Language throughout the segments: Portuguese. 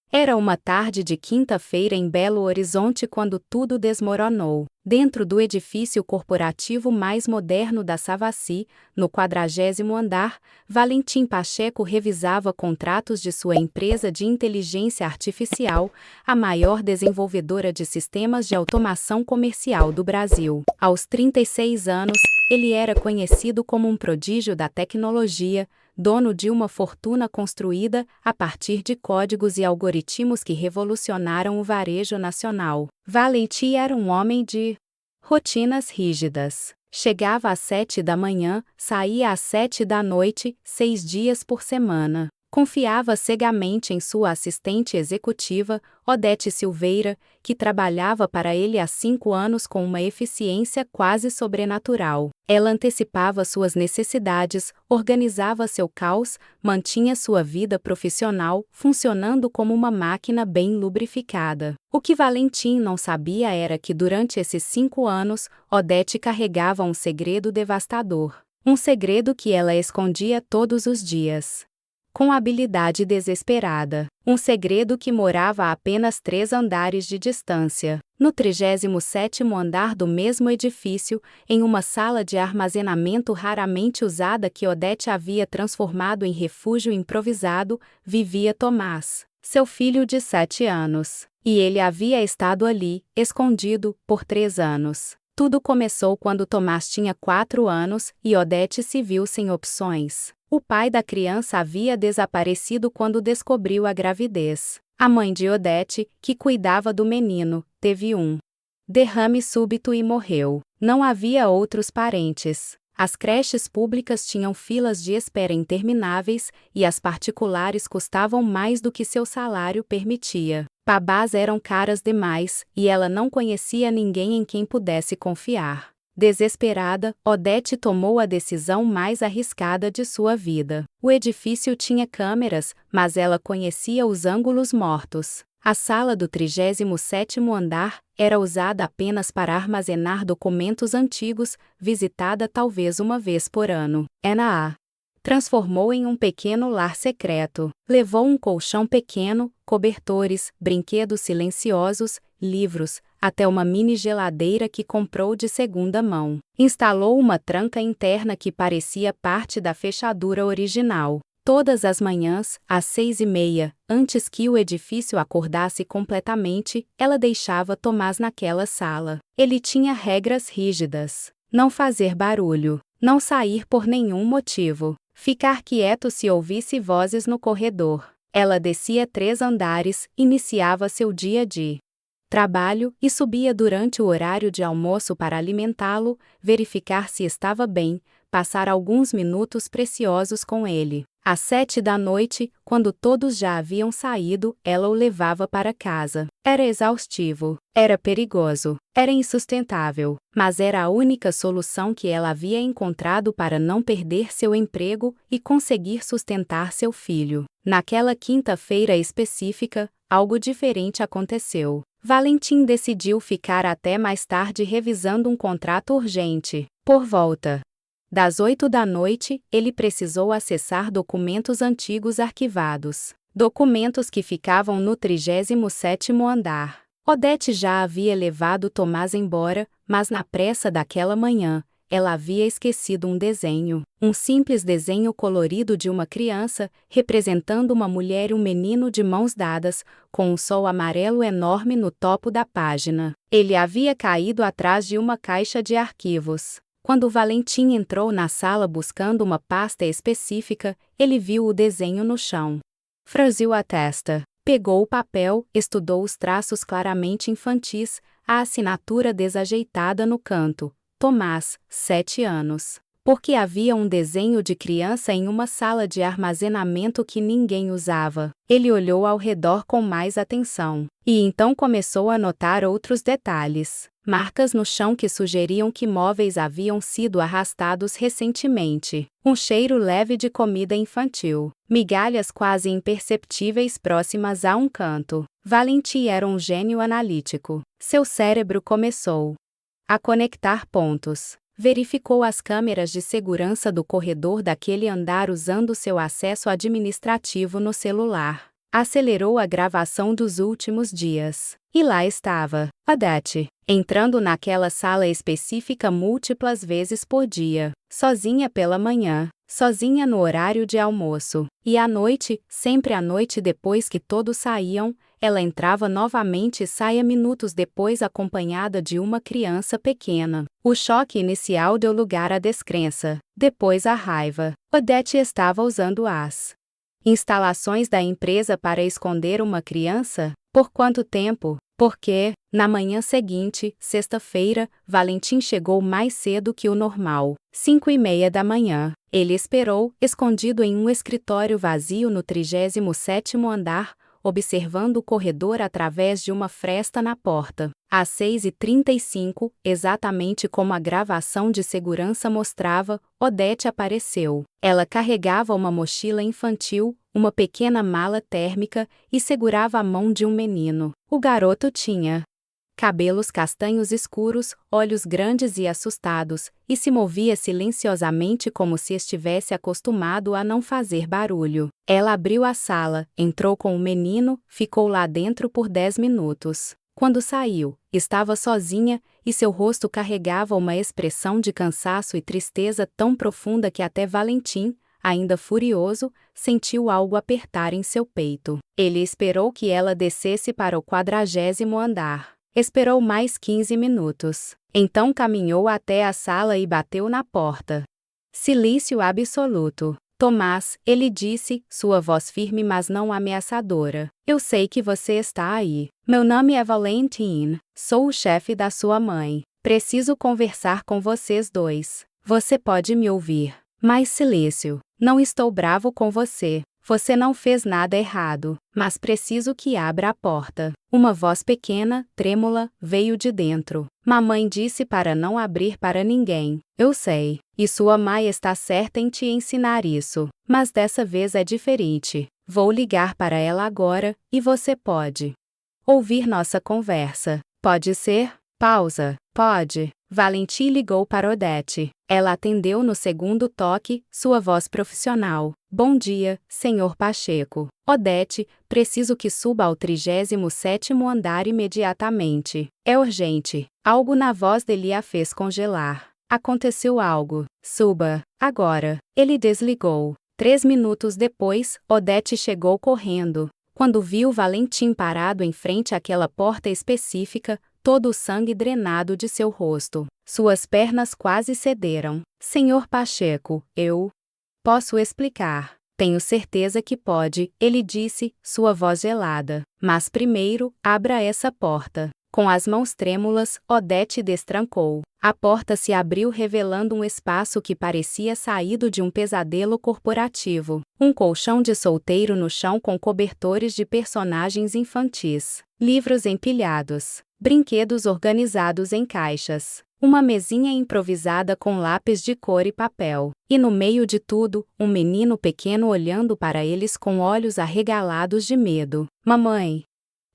Era uma tarde de quinta-feira em Belo Horizonte quando tudo desmoronou. Dentro do edifício corporativo mais moderno da Savassi, no 40º andar, Valentim Pacheco revisava contratos de sua empresa de inteligência artificial, a maior desenvolvedora de sistemas de automação comercial do Brasil. Aos 36 anos, ele era conhecido como um prodígio da tecnologia, dono de uma fortuna construída a partir de códigos e algoritmos que revolucionaram o varejo nacional. Valentim era um homem de rotinas rígidas. Chegava às 7 da manhã, saía às 7 da noite, 6 dias por semana. Confiava cegamente em sua assistente executiva, Odete Silveira, que trabalhava para ele há 5 anos com uma eficiência quase sobrenatural. Ela antecipava suas necessidades, organizava seu caos, mantinha sua vida profissional funcionando como uma máquina bem lubrificada. O que Valentim não sabia era que durante esses 5 anos, Odete carregava um segredo devastador. Um segredo que ela escondia todos os dias. Com habilidade desesperada. Um segredo que morava a apenas 3 andares de distância. No 37º andar do mesmo edifício, em uma sala de armazenamento raramente usada que Odete havia transformado em refúgio improvisado, vivia Tomás, seu filho de 7 anos. E ele havia estado ali, escondido, por 3 anos. Tudo começou quando Tomás tinha 4 anos e Odete se viu sem opções. O pai da criança havia desaparecido quando descobriu a gravidez. A mãe de Odete, que cuidava do menino, teve um derrame súbito e morreu. Não havia outros parentes. As creches públicas tinham filas de espera intermináveis e as particulares custavam mais do que seu salário permitia. Babás eram caras demais e ela não conhecia ninguém em quem pudesse confiar. Desesperada, Odete tomou a decisão mais arriscada de sua vida. O edifício tinha câmeras, mas ela conhecia os ângulos mortos. A sala do 37º andar era usada apenas para armazenar documentos antigos, visitada talvez uma vez por ano. Ana transformou em um pequeno lar secreto. Levou um colchão pequeno, cobertores, brinquedos silenciosos, livros, até uma mini geladeira que comprou de segunda mão. Instalou uma tranca interna que parecia parte da fechadura original. Todas as manhãs, às 6h30, antes que o edifício acordasse completamente, ela deixava Tomás naquela sala. Ele tinha regras rígidas. Não fazer barulho. Não sair por nenhum motivo. Ficar quieto se ouvisse vozes no corredor. Ela descia 3 andares, iniciava seu dia de trabalho e subia durante o horário de almoço para alimentá-lo, verificar se estava bem, passar alguns minutos preciosos com ele. Às 7 da noite, quando todos já haviam saído, ela o levava para casa. Era exaustivo, era perigoso, era insustentável, mas era a única solução que ela havia encontrado para não perder seu emprego e conseguir sustentar seu filho. Naquela quinta-feira específica, algo diferente aconteceu. Valentim decidiu ficar até mais tarde revisando um contrato urgente. Por volta das 8 da noite, ele precisou acessar documentos antigos arquivados. Documentos que ficavam no 37º andar. Odete já havia levado Tomás embora, mas na pressa daquela manhã, ela havia esquecido um desenho. Um simples desenho colorido de uma criança, representando uma mulher e um menino de mãos dadas, com um sol amarelo enorme no topo da página. Ele havia caído atrás de uma caixa de arquivos. Quando Valentim entrou na sala buscando uma pasta específica, ele viu o desenho no chão. Franziu a testa. Pegou o papel, estudou os traços claramente infantis, a assinatura desajeitada no canto. Tomás, 7 anos. Porque havia um desenho de criança em uma sala de armazenamento que ninguém usava. Ele olhou ao redor com mais atenção. E então começou a notar outros detalhes. Marcas no chão que sugeriam que móveis haviam sido arrastados recentemente. Um cheiro leve de comida infantil. Migalhas quase imperceptíveis próximas a um canto. Valentim era um gênio analítico. Seu cérebro começou a conectar pontos. Verificou as câmeras de segurança do corredor daquele andar usando seu acesso administrativo no celular. acelerou a gravação dos últimos dias. E lá estava Odete, entrando naquela sala específica múltiplas vezes por dia, sozinha pela manhã, sozinha no horário de almoço, e à noite, sempre à noite depois que todos saíam, ela entrava novamente e saía minutos depois acompanhada de uma criança pequena. O choque inicial deu lugar à descrença, depois à raiva. Odete estava usando as instalações da empresa para esconder uma criança? Por quanto tempo? Porque, na manhã seguinte, sexta-feira, Valentim chegou mais cedo que o normal, 5:30 da manhã. Ele esperou, escondido em um escritório vazio no 37º andar, observando o corredor através de uma fresta na porta. Às 6:35, exatamente como a gravação de segurança mostrava, Odete apareceu. Ela carregava uma mochila infantil, uma pequena mala térmica, e segurava a mão de um menino. O garoto tinha cabelos castanhos escuros, olhos grandes e assustados, e se movia silenciosamente como se estivesse acostumado a não fazer barulho. Ela abriu a sala, entrou com o menino, ficou lá dentro por 10 minutos. Quando saiu, estava sozinha, e seu rosto carregava uma expressão de cansaço e tristeza tão profunda que até Valentim, ainda furioso, sentiu algo apertar em seu peito. Ele esperou que ela descesse para o 40º andar. Esperou mais 15 minutos. Então caminhou até a sala e bateu na porta. Silêncio absoluto. Tomás, ele disse, sua voz firme mas não ameaçadora. Eu sei que você está aí. Meu nome é Valentim. Sou o chefe da sua mãe. Preciso conversar com vocês dois. Você pode me ouvir? Mais silêncio. Não estou bravo com você. Você não fez nada errado, mas preciso que abra a porta. Uma voz pequena, trêmula, veio de dentro. Mamãe disse para não abrir para ninguém. Eu sei. E sua mãe está certa em te ensinar isso. Mas dessa vez é diferente. Vou ligar para ela agora, e você pode ouvir nossa conversa. Pode ser? Pausa. Pode. Valentim ligou para Odete. Ela atendeu no segundo toque, sua voz profissional. Bom dia, senhor Pacheco. Odete, preciso que suba ao 37º andar imediatamente. É urgente. Algo na voz dele a fez congelar. Aconteceu algo. Suba. Agora. Ele desligou. 3 minutos depois, Odete chegou correndo. Quando viu Valentim parado em frente àquela porta específica, todo o sangue drenado de seu rosto. Suas pernas quase cederam. Senhor Pacheco, eu posso explicar. Tenho certeza que pode, ele disse, sua voz gelada. Mas primeiro, abra essa porta. Com as mãos trêmulas, Odete destrancou. A porta se abriu revelando um espaço que parecia saído de um pesadelo corporativo. Um colchão de solteiro no chão com cobertores de personagens infantis. Livros empilhados. Brinquedos organizados em caixas. Uma mesinha improvisada com lápis de cor e papel. E no meio de tudo, um menino pequeno olhando para eles com olhos arregalados de medo. Mamãe!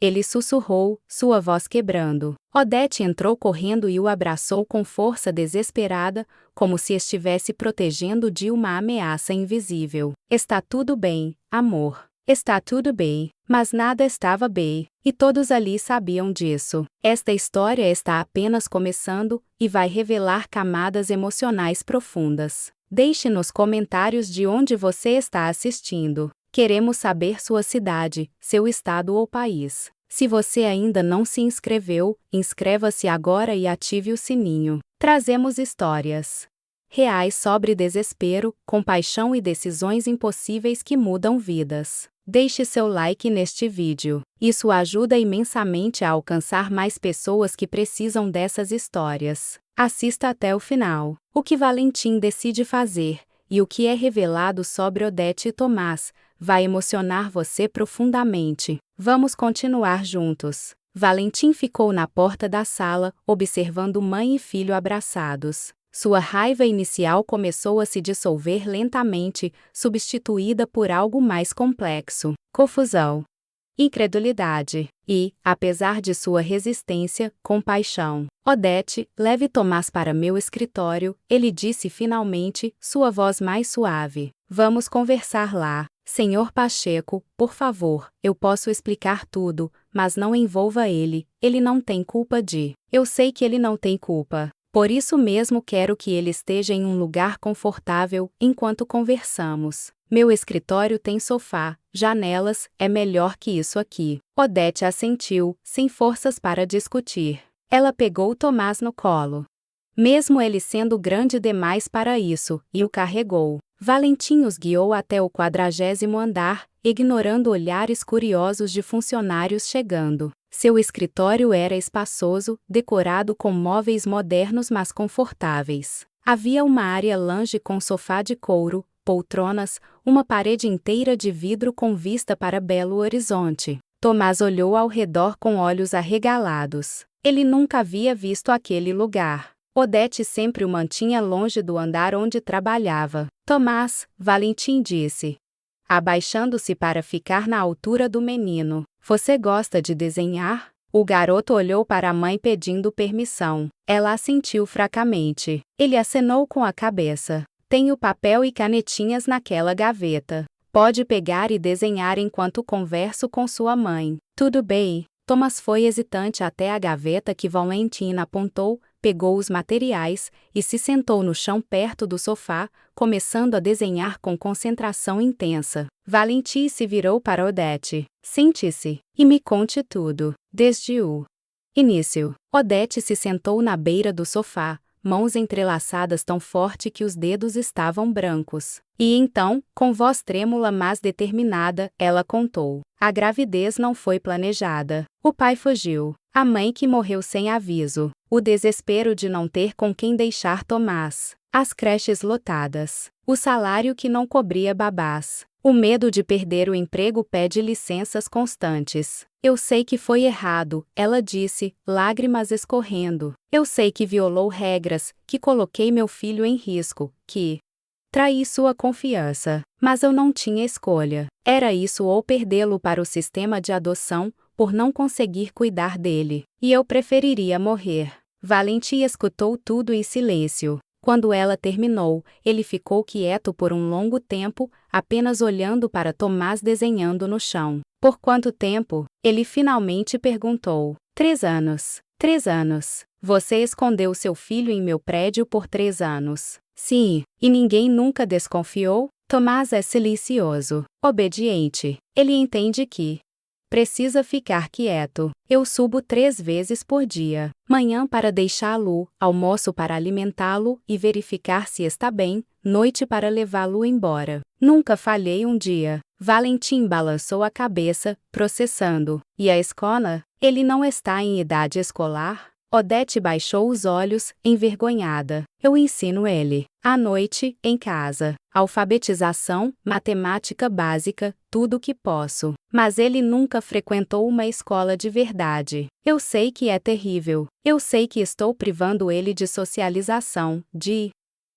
Ele sussurrou, sua voz quebrando. Odete entrou correndo e o abraçou com força desesperada, como se estivesse protegendo de uma ameaça invisível. Está tudo bem, amor. Está tudo bem, mas nada estava bem, e todos ali sabiam disso. Esta história está apenas começando, e vai revelar camadas emocionais profundas. Deixe nos comentários de onde você está assistindo. Queremos saber sua cidade, seu estado ou país. Se você ainda não se inscreveu, inscreva-se agora e ative o sininho. Trazemos histórias reais sobre desespero, compaixão e decisões impossíveis que mudam vidas. Deixe seu like neste vídeo. Isso ajuda imensamente a alcançar mais pessoas que precisam dessas histórias. Assista até o final. O que Valentim decide fazer, e o que é revelado sobre Odete e Tomás, vai emocionar você profundamente. Vamos continuar juntos. Valentim ficou na porta da sala, observando mãe e filho abraçados. Sua raiva inicial começou a se dissolver lentamente, substituída por algo mais complexo: confusão, incredulidade e, apesar de sua resistência, compaixão. Odete, leve Tomás para meu escritório, ele disse finalmente, sua voz mais suave. Vamos conversar lá. Senhor Pacheco, por favor, eu posso explicar tudo, mas não envolva ele não tem culpa de. Eu sei que ele não tem culpa. Por isso mesmo quero que ele esteja em um lugar confortável enquanto conversamos. Meu escritório tem sofá, janelas, é melhor que isso aqui. Odete assentiu, sem forças para discutir. Ela pegou Tomás no colo. Mesmo ele sendo grande demais para isso, e o carregou. Valentim os guiou até o 40º andar, ignorando olhares curiosos de funcionários chegando. Seu escritório era espaçoso, decorado com móveis modernos mas confortáveis. Havia uma área lounge com sofá de couro, poltronas, uma parede inteira de vidro com vista para Belo Horizonte. Tomás olhou ao redor com olhos arregalados. Ele nunca havia visto aquele lugar. Odete sempre o mantinha longe do andar onde trabalhava. Tomás, Valentim disse, abaixando-se para ficar na altura do menino. Você gosta de desenhar? O garoto olhou para a mãe pedindo permissão. Ela assentiu fracamente. Ele acenou com a cabeça. Tenho papel e canetinhas naquela gaveta. Pode pegar e desenhar enquanto converso com sua mãe. Tudo bem. Tomás foi hesitante até a gaveta que Valentim apontou, pegou os materiais e se sentou no chão perto do sofá, começando a desenhar com concentração intensa. Valentim se virou para Odete. Sente-se e me conte tudo, desde o início. Odete se sentou na beira do sofá, mãos entrelaçadas tão forte que os dedos estavam brancos. E então, com voz trêmula mas determinada, ela contou. A gravidez não foi planejada. O pai fugiu. A mãe que morreu sem aviso. O desespero de não ter com quem deixar Tomás. As creches lotadas. O salário que não cobria babás. O medo de perder o emprego pede licenças constantes. Eu sei que foi errado, ela disse, lágrimas escorrendo. Eu sei que violou regras, que coloquei meu filho em risco, que traí sua confiança. Mas eu não tinha escolha. Era isso ou perdê-lo para o sistema de adoção, por não conseguir cuidar dele. E eu preferiria morrer. Valentim escutou tudo em silêncio. Quando ela terminou, ele ficou quieto por um longo tempo, apenas olhando para Tomás desenhando no chão. Por quanto tempo? Ele finalmente perguntou. 3 anos. 3 anos. Você escondeu seu filho em meu prédio por 3 anos. Sim, e ninguém nunca desconfiou? Tomás é silencioso, obediente. Ele entende que precisa ficar quieto. Eu subo 3 vezes por dia. Manhã para deixá-lo, almoço para alimentá-lo e verificar se está bem, noite para levá-lo embora. Nunca falhei um dia. Valentim balançou a cabeça, processando. E a escola? Ele não está em idade escolar? Odete baixou os olhos, envergonhada. Eu ensino ele. À noite, em casa. Alfabetização, matemática básica, tudo o que posso. Mas ele nunca frequentou uma escola de verdade. Eu sei que é terrível. Eu sei que estou privando ele de socialização, de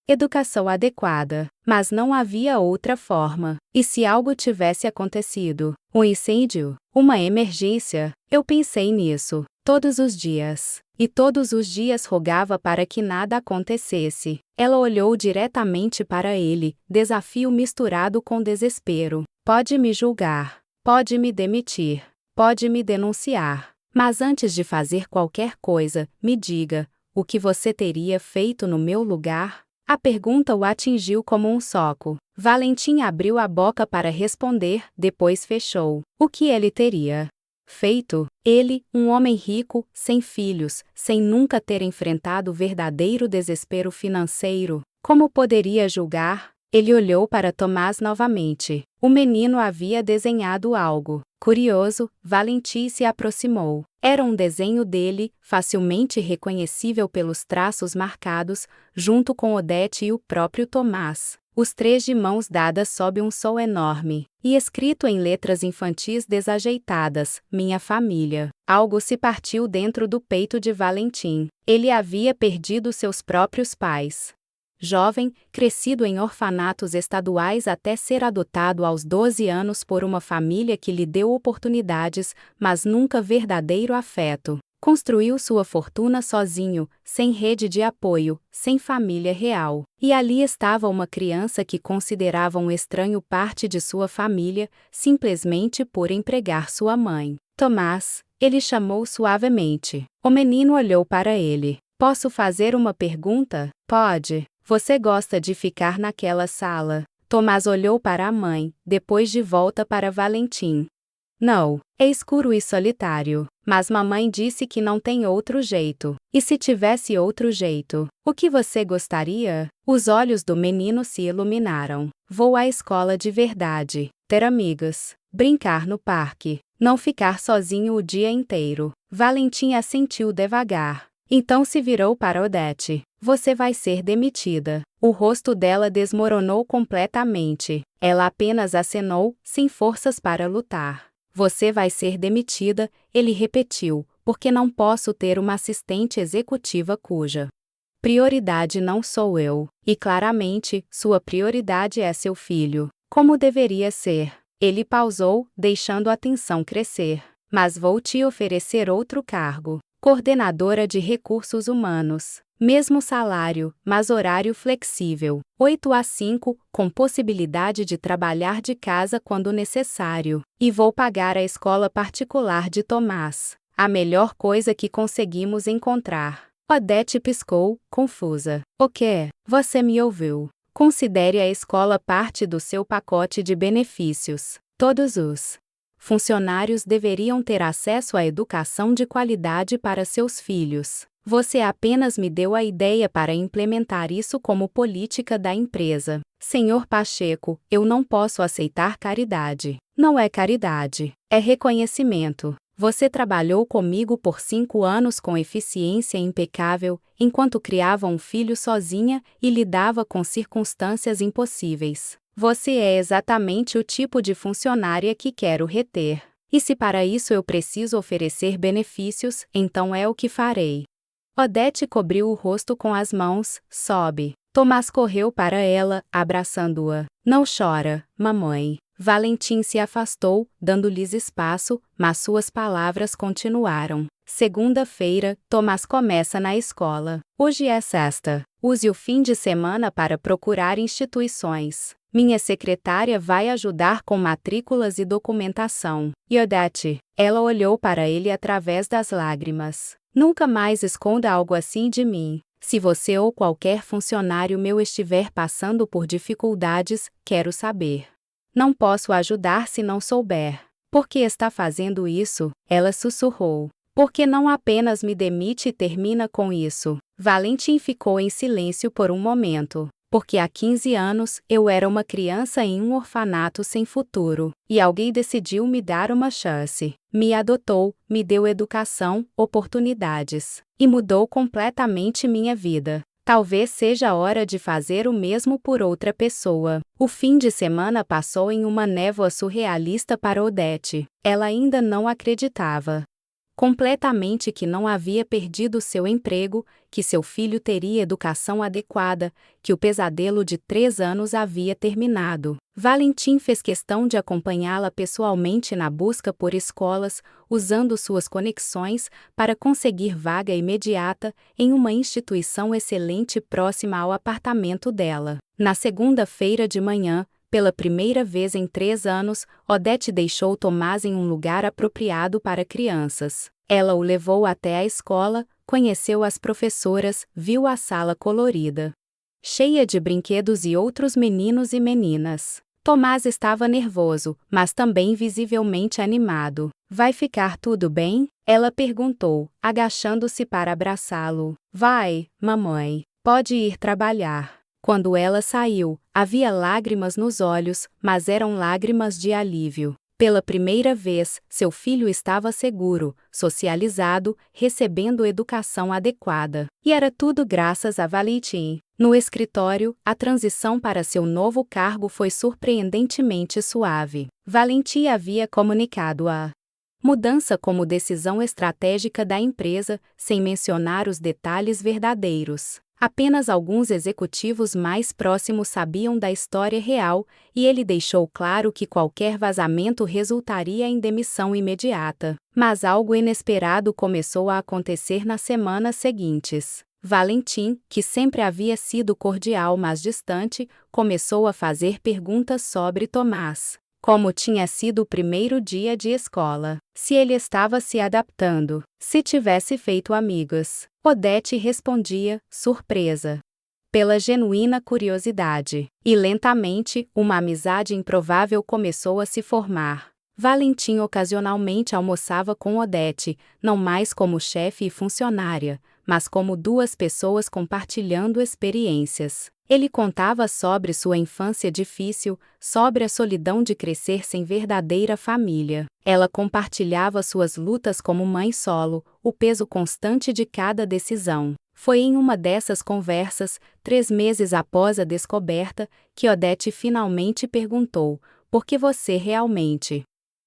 educação adequada. Mas não havia outra forma. E se algo tivesse acontecido? Um incêndio? Uma emergência? Eu pensei nisso. Todos os dias. E todos os dias rogava para que nada acontecesse. Ela olhou diretamente para ele, desafio misturado com desespero. Pode me julgar. Pode me demitir. Pode me denunciar. Mas antes de fazer qualquer coisa, me diga, o que você teria feito no meu lugar? A pergunta o atingiu como um soco. Valentim abriu a boca para responder, depois fechou. O que ele teria feito? Ele, um homem rico, sem filhos, sem nunca ter enfrentado verdadeiro desespero financeiro, como poderia julgar? Ele olhou para Tomás novamente. O menino havia desenhado algo. Curioso, Valentim se aproximou. Era um desenho dele, facilmente reconhecível pelos traços marcados, junto com Odete e o próprio Tomás. Os 3 de mãos dadas sob um sol enorme. E escrito em letras infantis desajeitadas, minha família. Algo se partiu dentro do peito de Valentim. Ele havia perdido seus próprios pais. Jovem, crescido em orfanatos estaduais até ser adotado aos 12 anos por uma família que lhe deu oportunidades, mas nunca verdadeiro afeto. Construiu sua fortuna sozinho, sem rede de apoio, sem família real. E ali estava uma criança que considerava um estranho parte de sua família, simplesmente por empregar sua mãe. Tomás, ele chamou suavemente. O menino olhou para ele. Posso fazer uma pergunta? Pode. Você gosta de ficar naquela sala? Tomás olhou para a mãe, depois de volta para Valentim. Não, é escuro e solitário. Mas mamãe disse que não tem outro jeito. E se tivesse outro jeito, o que você gostaria? Os olhos do menino se iluminaram. Vou à escola de verdade. Ter amigos. Brincar no parque. Não ficar sozinho o dia inteiro. Valentim assentiu devagar. Então se virou para Odete. Você vai ser demitida. O rosto dela desmoronou completamente. Ela apenas acenou, sem forças para lutar. Você vai ser demitida, ele repetiu, porque não posso ter uma assistente executiva cuja prioridade não sou eu. E claramente, sua prioridade é seu filho. Como deveria ser. Ele pausou, deixando a tensão crescer. Mas vou te oferecer outro cargo. Coordenadora de Recursos Humanos. Mesmo salário, mas horário flexível. 8 a 5, com possibilidade de trabalhar de casa quando necessário. E vou pagar a escola particular de Tomás. A melhor coisa que conseguimos encontrar. Odete piscou, confusa. O quê? Você me ouviu. Considere a escola parte do seu pacote de benefícios. Todos os funcionários deveriam ter acesso à educação de qualidade para seus filhos. Você apenas me deu a ideia para implementar isso como política da empresa. Senhor Pacheco, eu não posso aceitar caridade. Não é caridade, é reconhecimento. Você trabalhou comigo por 5 anos com eficiência impecável, enquanto criava um filho sozinha e lidava com circunstâncias impossíveis. Você é exatamente o tipo de funcionária que quero reter. E se para isso eu preciso oferecer benefícios, então é o que farei. Odete cobriu o rosto com as mãos. Sobe. Tomás correu para ela, abraçando-a. Não chora, mamãe. Valentim se afastou, dando-lhes espaço, mas suas palavras continuaram. Segunda-feira, Tomás começa na escola. Hoje é sexta. Use o fim de semana para procurar instituições. Minha secretária vai ajudar com matrículas e documentação. E Odete, ela olhou para ele através das lágrimas. Nunca mais esconda algo assim de mim. Se você ou qualquer funcionário meu estiver passando por dificuldades, quero saber. Não posso ajudar se não souber. Por que está fazendo isso? Ela sussurrou. Porque não apenas me demite e termina com isso. Valentim ficou em silêncio por um momento. Porque há 15 anos, eu era uma criança em um orfanato sem futuro. E alguém decidiu me dar uma chance. Me adotou, me deu educação, oportunidades. E mudou completamente minha vida. Talvez seja a hora de fazer o mesmo por outra pessoa. O fim de semana passou em uma névoa surrealista para Odete. Ela ainda não acreditava completamente que não havia perdido seu emprego, que seu filho teria educação adequada, que o pesadelo de 3 anos havia terminado. Valentim fez questão de acompanhá-la pessoalmente na busca por escolas, usando suas conexões para conseguir vaga imediata em uma instituição excelente próxima ao apartamento dela. Na segunda-feira de manhã, pela primeira vez em 3 anos, Odete deixou Tomás em um lugar apropriado para crianças. Ela o levou até a escola, conheceu as professoras, viu a sala colorida, cheia de brinquedos e outros meninos e meninas. Tomás estava nervoso, mas também visivelmente animado. Vai ficar tudo bem? Ela perguntou, agachando-se para abraçá-lo. Vai, mamãe. Pode ir trabalhar. Quando ela saiu, havia lágrimas nos olhos, mas eram lágrimas de alívio. Pela primeira vez, seu filho estava seguro, socializado, recebendo educação adequada. E era tudo graças a Valentim. No escritório, a transição para seu novo cargo foi surpreendentemente suave. Valentim havia comunicado a mudança como decisão estratégica da empresa, sem mencionar os detalhes verdadeiros. Apenas alguns executivos mais próximos sabiam da história real, e ele deixou claro que qualquer vazamento resultaria em demissão imediata. Mas algo inesperado começou a acontecer nas semanas seguintes. Valentim, que sempre havia sido cordial mas distante, começou a fazer perguntas sobre Tomás. Como tinha sido o primeiro dia de escola, se ele estava se adaptando, se tivesse feito amigos. Odete respondia, surpresa, pela genuína curiosidade. E lentamente, uma amizade improvável começou a se formar. Valentim ocasionalmente almoçava com Odete, não mais como chefe e funcionária, mas como duas pessoas compartilhando experiências. Ele contava sobre sua infância difícil, sobre a solidão de crescer sem verdadeira família. Ela compartilhava suas lutas como mãe solo, o peso constante de cada decisão. Foi em uma dessas conversas, 3 meses após a descoberta, que Odete finalmente perguntou: por que você realmente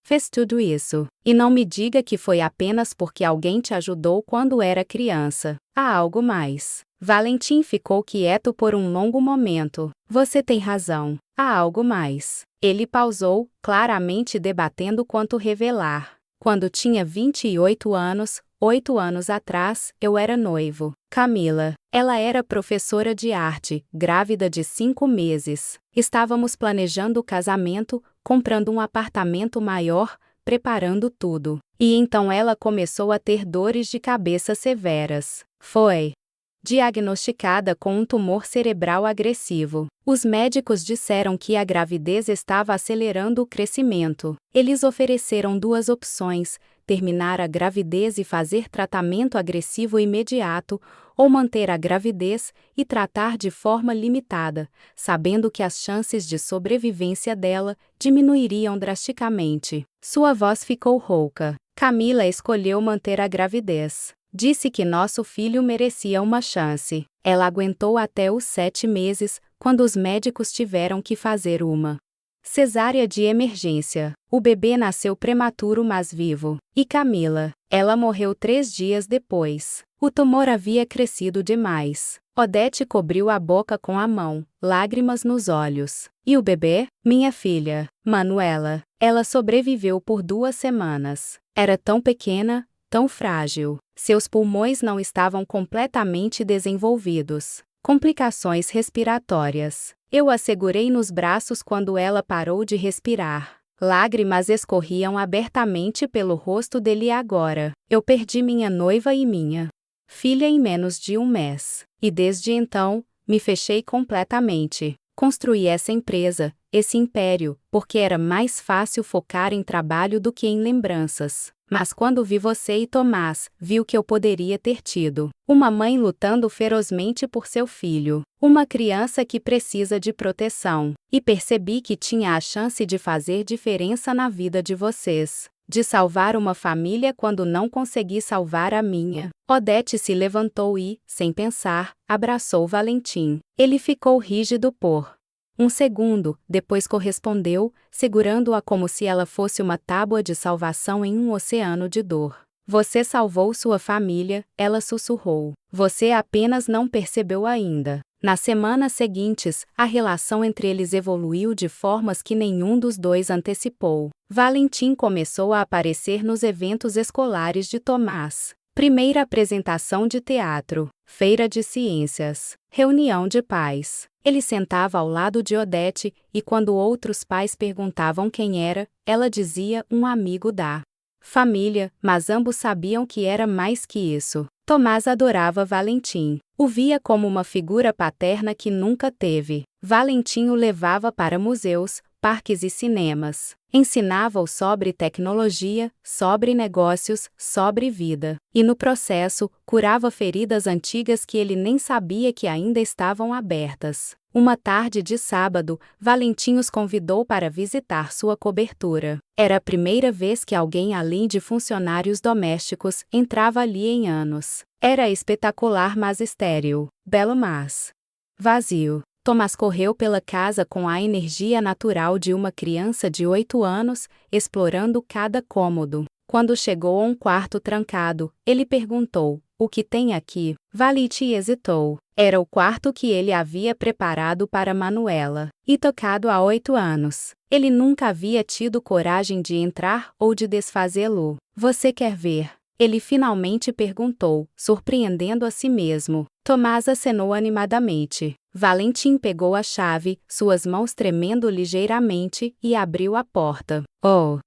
fez tudo isso? E não me diga que foi apenas porque alguém te ajudou quando era criança. Há algo mais. Valentim ficou quieto por um longo momento. Você tem razão. Há algo mais. Ele pausou, claramente debatendo quanto revelar. Quando tinha 28 anos, 8 anos atrás, eu era noivo. Camila. Ela era professora de arte, grávida de 5 meses. Estávamos planejando o casamento, comprando um apartamento maior, preparando tudo. E então ela começou a ter dores de cabeça severas. Foi diagnosticada com um tumor cerebral agressivo. Os médicos disseram que a gravidez estava acelerando o crescimento. Eles ofereceram 2 opções: terminar a gravidez e fazer tratamento agressivo imediato, ou manter a gravidez e tratar de forma limitada, sabendo que as chances de sobrevivência dela diminuiriam drasticamente. Sua voz ficou rouca. Camila escolheu manter a gravidez. Disse que nosso filho merecia uma chance. Ela aguentou até os 7 meses, quando os médicos tiveram que fazer uma cesárea de emergência. O bebê nasceu prematuro mas vivo. E Camila? Ela morreu 3 dias depois. O tumor havia crescido demais. Odete cobriu a boca com a mão, lágrimas nos olhos. E o bebê? Minha filha, Manuela. Ela sobreviveu por 2 semanas. Era tão pequena, tão frágil. Seus pulmões não estavam completamente desenvolvidos. Complicações respiratórias. Eu a segurei nos braços quando ela parou de respirar. Lágrimas escorriam abertamente pelo rosto dele agora. Eu perdi minha noiva e minha filha em menos de 1 mês. E desde então, me fechei completamente. Construí essa empresa, esse império, porque era mais fácil focar em trabalho do que em lembranças. Mas quando vi você e Tomás, vi o que eu poderia ter tido. Uma mãe lutando ferozmente por seu filho. Uma criança que precisa de proteção. E percebi que tinha a chance de fazer diferença na vida de vocês. De salvar uma família quando não consegui salvar a minha. Odete se levantou e, sem pensar, abraçou Valentim. Ele ficou rígido por 1 segundo, depois correspondeu, segurando-a como se ela fosse uma tábua de salvação em um oceano de dor. Você salvou sua família, ela sussurrou. Você apenas não percebeu ainda. Nas semanas seguintes, a relação entre eles evoluiu de formas que nenhum dos dois antecipou. Valentim começou a aparecer nos eventos escolares de Tomás. Primeira apresentação de teatro, feira de ciências, reunião de pais. Ele sentava ao lado de Odete, e quando outros pais perguntavam quem era, ela dizia um amigo da família, mas ambos sabiam que era mais que isso. Tomás adorava Valentim. O via como uma figura paterna que nunca teve. Valentim o levava para museus, parques e cinemas. Ensinava-o sobre tecnologia, sobre negócios, sobre vida. E no processo, curava feridas antigas que ele nem sabia que ainda estavam abertas. Uma tarde de sábado, Valentim os convidou para visitar sua cobertura. Era a primeira vez que alguém além de funcionários domésticos entrava ali em anos. Era espetacular mas estéril, belo mas vazio. Tomás correu pela casa com a energia natural de uma criança de 8 anos, explorando cada cômodo. Quando chegou a um quarto trancado, ele perguntou: o que tem aqui? Valentim hesitou. Era o quarto que ele havia preparado para Manuela, e tocado há 8 anos. Ele nunca havia tido coragem de entrar ou de desfazê-lo. Você quer ver? Ele finalmente perguntou, surpreendendo a si mesmo. Tomás acenou animadamente. Valentim pegou a chave, suas mãos tremendo ligeiramente, e abriu a porta. Oh!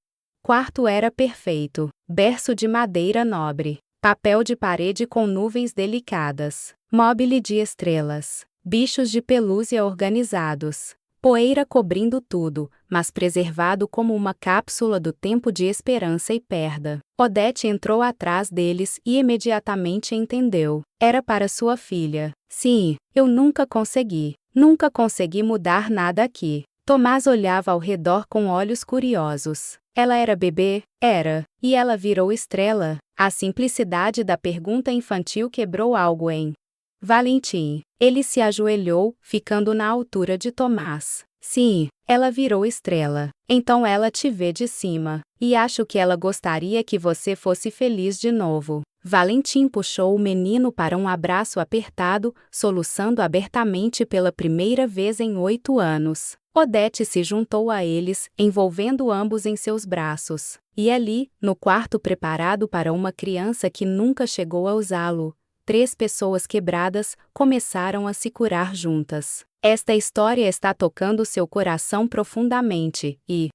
Quarto era perfeito. Berço de madeira nobre. Papel de parede com nuvens delicadas. Mobile de estrelas. Bichos de pelúcia organizados. Poeira cobrindo tudo, mas preservado como uma cápsula do tempo de esperança e perda. Odete entrou atrás deles e imediatamente entendeu. Era para sua filha. Sim, eu nunca consegui mudar nada aqui. Tomás olhava ao redor com olhos curiosos. Ela era bebê? Era. E ela virou estrela? A simplicidade da pergunta infantil quebrou algo em Valentim. Ele se ajoelhou, ficando na altura de Tomás. Sim, ela virou estrela. Então ela te vê de cima. E acho que ela gostaria que você fosse feliz de novo. Valentim puxou o menino para um abraço apertado, soluçando abertamente pela primeira vez em 8 anos. Odete se juntou a eles, envolvendo ambos em seus braços. E ali, no quarto preparado para uma criança que nunca chegou a usá-lo, 3 pessoas quebradas começaram a se curar juntas. Esta história está tocando seu coração profundamente, e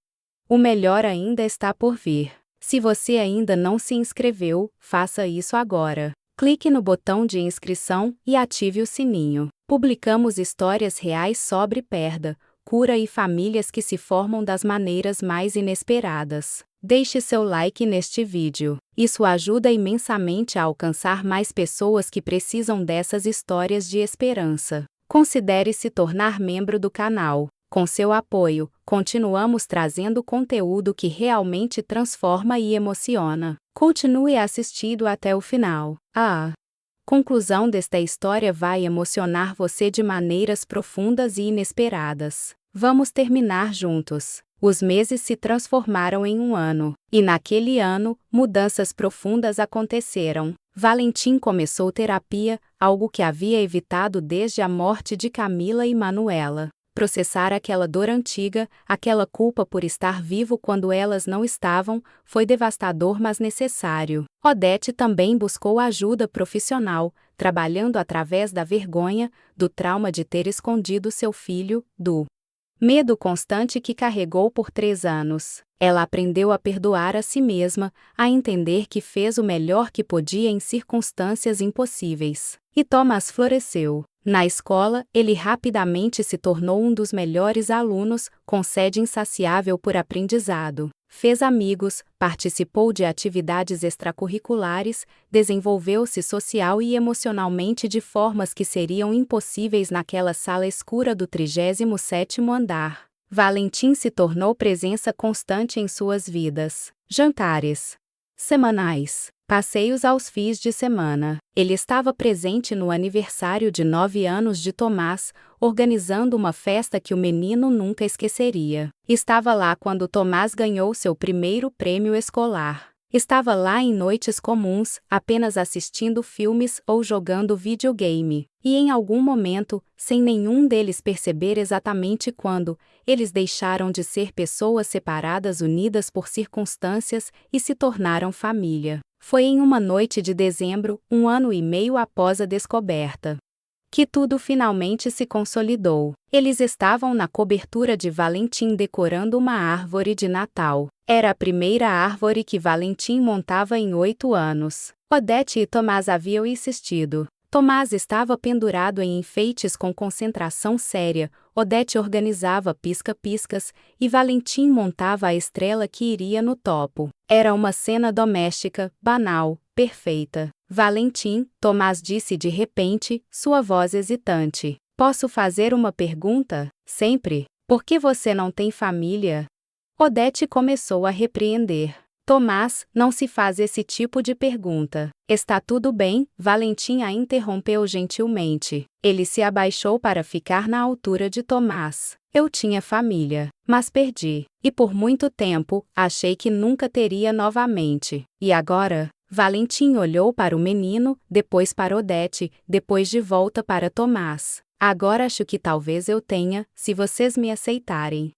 o melhor ainda está por vir. Se você ainda não se inscreveu, faça isso agora. Clique no botão de inscrição e ative o sininho. Publicamos histórias reais sobre perda, cura e famílias que se formam das maneiras mais inesperadas. Deixe seu like neste vídeo. Isso ajuda imensamente a alcançar mais pessoas que precisam dessas histórias de esperança. Considere se tornar membro do canal. Com seu apoio, continuamos trazendo conteúdo que realmente transforma e emociona. Continue assistindo até o final. A conclusão desta história vai emocionar você de maneiras profundas e inesperadas. Vamos terminar juntos. Os meses se transformaram em um ano, e naquele ano, mudanças profundas aconteceram. Valentim começou terapia, algo que havia evitado desde a morte de Camila e Manuela. Processar aquela dor antiga, aquela culpa por estar vivo quando elas não estavam, foi devastador mas necessário. Odete também buscou ajuda profissional, trabalhando através da vergonha, do trauma de ter escondido seu filho, do medo constante que carregou por 3 anos. Ela aprendeu a perdoar a si mesma, a entender que fez o melhor que podia em circunstâncias impossíveis. E Tomás floresceu. Na escola, ele rapidamente se tornou um dos melhores alunos, com sede insaciável por aprendizado. Fez amigos, participou de atividades extracurriculares, desenvolveu-se social e emocionalmente de formas que seriam impossíveis naquela sala escura do 37º andar. Valentim se tornou presença constante em suas vidas. Jantares semanais. Passeios aos fins de semana. Ele estava presente no aniversário de 9 anos de Tomás, organizando uma festa que o menino nunca esqueceria. Estava lá quando Tomás ganhou seu primeiro prêmio escolar. Estava lá em noites comuns, apenas assistindo filmes ou jogando videogame. E em algum momento, sem nenhum deles perceber exatamente quando, eles deixaram de ser pessoas separadas unidas por circunstâncias e se tornaram família. Foi em uma noite de dezembro, 1 ano e meio após a descoberta, que tudo finalmente se consolidou. Eles estavam na cobertura de Valentim decorando uma árvore de Natal. Era a primeira árvore que Valentim montava em 8 anos. Odete e Tomás haviam insistido. Tomás estava pendurado em enfeites com concentração séria, Odete organizava pisca-piscas, e Valentim montava a estrela que iria no topo. Era uma cena doméstica, banal, perfeita. Valentim, Tomás disse de repente, sua voz hesitante. Posso fazer uma pergunta? Sempre. Por que você não tem família? Odete começou a repreender. Tomás, não se faz esse tipo de pergunta. Está tudo bem, Valentim a interrompeu gentilmente. Ele se abaixou para ficar na altura de Tomás. Eu tinha família, mas perdi. E por muito tempo, achei que nunca teria novamente. E agora? Valentim olhou para o menino, depois para Odete, depois de volta para Tomás. Agora acho que talvez eu tenha, se vocês me aceitarem.